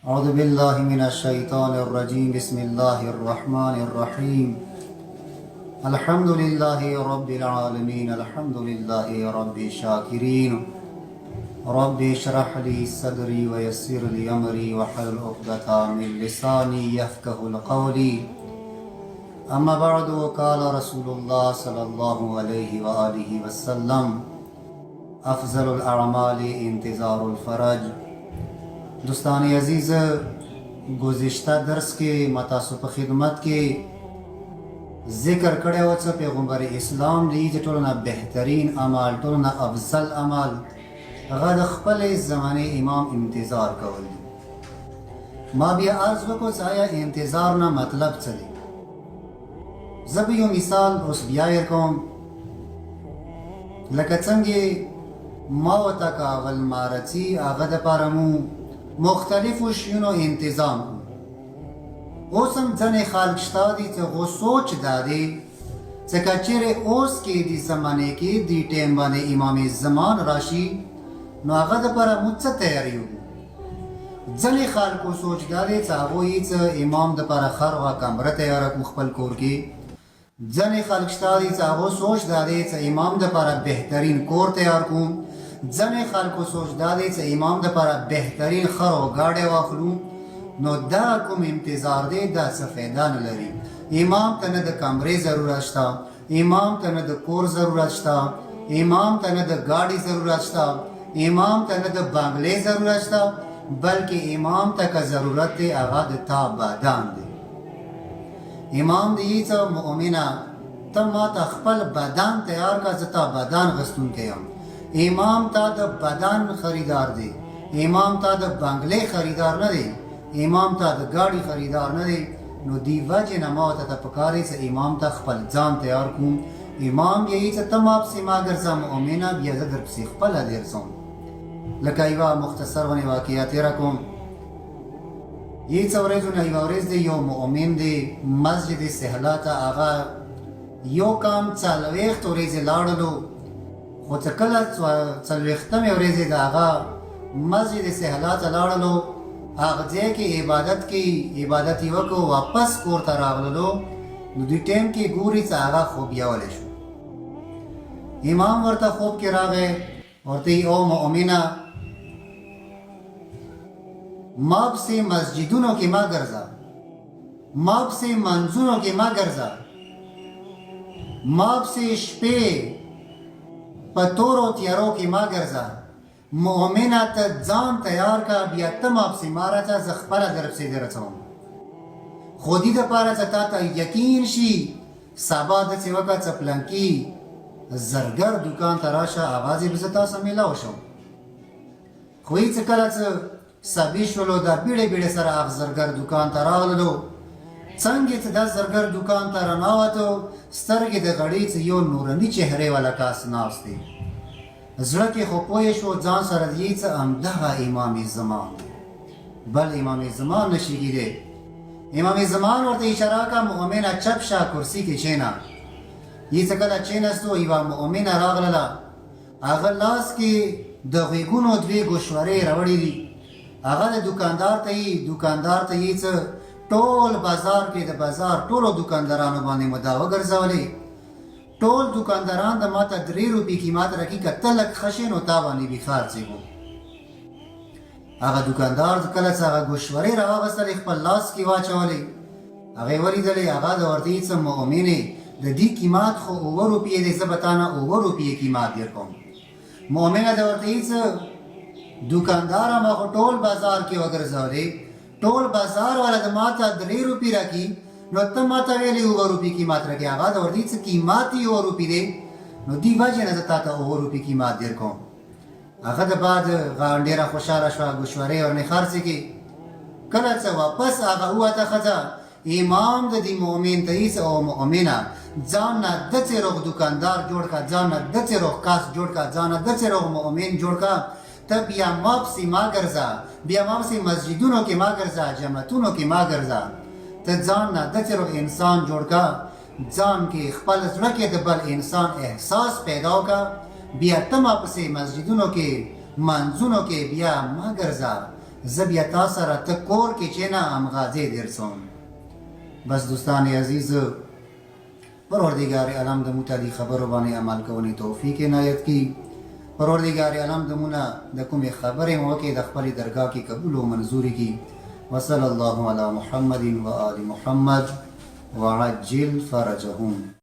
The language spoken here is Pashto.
اعوذ باللہ من الشیطان الرجیم بسم اللہ الرحمن الرحیم الحمد للہ رب العالمین الحمد للہ رب شاکرین رب اشرح لی صدری ویسر لی امری وحلل عقدۃ من لسانی یفقهوا قولی اما بعد قال رسول اللہ صلی اللہ علیہ وآلہ وسلم افضل الاعمال انتظار الفرج. دوستان عزیز، گزشتہ درس کے متاسو په خدمت کې ذکر کړی و چې پیغمبر اسلام دی چې ټولو نه بهترین عمل، ټولو نه افضل عمل هغه د خپلې زمانې امام انتظار کول دي. ما بیا عرض وکړو چې آیا انتظار نه مطلب څه دی. زه به یو مثال اوس بیا ورکوم لکه څنګه ما ورته که اول مارچي هغه دپاره مو مختلفو شیونو انتظام اوس هم ځینې خلک شته دي چې هغو سوچ دا دی چې که چیرې اوس کې دې زمانې کې دې ټایم باندې امام زمان راشي نو هغه دپاره موږ څه تیاري وکړو. ځینې خلکو سوچ دا دی چې هغوی چې امام دپاره خرغه کمره تیاره کړو خپل کور کې. ځینې خلک شته دي چې هغو سوچ دا دی چې امام دپاره بهترین کور تیار کړو. ځینې خلکو سوچ دا دی چې امام دپاره بهترین خر او ګاډی واخلو. نو دا کوم انتظار دی دا څه فایده نه لري. امام ته نه د کمرې ضرورت شته، امام ته نه د کور ضرورت شته، امام ته نه د ګاډي ضرورت شته، امام ته نه د بنګلې ضرورت شته، بلکې امام ته که ضرورت دی هغه د تا بدن دی. امام دی چې مؤمنه ته ما ته خپل بدن تیار کا، زه تا بدن غوښتونکی یم. امام تا د بدن خریدار دی، امام تا د بنگلې خریدار نه دی، امام تا د ګاډي خریدار نه دی. نو دی وجې نه ما ته پکار دی چې امام ته خپل ځان تیار کوم. امام یې چې ته ما پسې ما ګرځه مؤمنه، بیا زه در پسې خپله درځم. لکه یوه مختصر ونې واقعه تېره کوم. یې څه ورځو نه یوه ورځ دی یو مؤمن دی مسجد صحلا ته هغه یو کام 40 ورځې لاړلو، خو چې کله 40مې ورځې د هغه مسجد صحلا ته لاړلو، هغه ځای کې عبادت یې وکړو، واپس کور ته راغللو. نو دوی ټایم کې ګوري چې هغه خوب یولی شو. امام ورته خوب کې راغی، ورته یې او مؤمنه ما پسې مسجدونو کې مه ګرځه، ما پسې منځونو کې مه ګرځه، ما پسې شپې په تورو تیارو کې مه ګرځه. مؤمنه ته ځان تیار کا، بیا ته ما پسې مه راځه، زه خپله در پسې درځم. خو دې دپاره چې تا ته یقین شي سبا داسې وکړه چې پلنکي زرګر دوکان ته راشه، اواز یې به زه تاسو میلاو شم. خو یې چې کله چې سبې شولو دا بیړې بیړې سره هغه زرګر دوکان ته راغللو. څنګه چې دا زرګر دوکان ته راناوتو، سترګې د غړې چې یو نوراني چهرې والا کس ناست دی. زړه کې خو پوه شو ځان سره یې چې همدغه امام زمان دی، بل امام زمان نشي کېدی. امام زمان ورته اشاره کړه مؤمنه چپ شه کرسي کې کښېنه. یې چې کله کښېنستو یوه مؤمنه راغلله، هغه لاس کې د غېږونو 2 ګوشوارې راوړې دي. هغه د دوکاندار ته یې څه ټول بازار کې د بازار ټولو دوکاندارانو باندې مدا وګرځولې. ټول دوکانداران د ما ته 3 روپۍ قیمت راکړي، که ته لږ ښه شې نو تا باندې به خرڅېږو. هغه دوکاندار کله چې هغه ګوشورې راواغېستلې خپل لاس کې واچولې، هغې ولیدلې هغه د ورته یې څه مؤمنې د دې قیمت خو 7 روپۍ دی، زه به تا نه 7 روپۍ قیمت درکوم. مؤمنه د ورته یې څه دوکاندار ما خو ټول بازار کې وګرځولې، ټول بازار والا د ما ته 3 روپۍ راکړي، نو ته ما ته ویلې 7 روپۍ قیمت راکړي. هغه د ورته څه قیمت یې 7 روپۍ دی، نو دې وجې نه زه تا ته 7 روپۍ قیمت درکوم. هغه د بعد ډېره خوشحاله شوه، ګوشوارې ورنې خرڅې کړي. کله چې واپس هغه ووته ښځه، امام د دې مؤمن ته یې او مؤمنه ځان نه داسې روغ دوکاندار جوړ کړه، ځان نه داسې روغ کس جوړ کړه، ځان نه داسې روغ مؤمن جوړ کړه، ته بیا ما پسې مه ګرځه، بیا ما پسې مسجدونو کې مه ګرځه، جماعتونو کې مه ګرځه. ته ځان نه داسې روغ انسان جوړ کړه، ځان کې خپل زړه کې د بل انسان احساس پیدا وکړه، بیا ته ما پسې مسجدونو کې منځونو کې بیا مه ګرځه. زب یا تاثر تکور کی چینا ام غازی درسون. بس دوستان عزیز، پروردگار عالم د متعلی خبر باندې عمل کوونی توفیق عنایت کی. پروردگار عالم د منا د کوم خبره موکه د خپل درگاه کی قبول او منظوری کی. وصلی الله علی محمد و آل محمد وعجل فرجهم.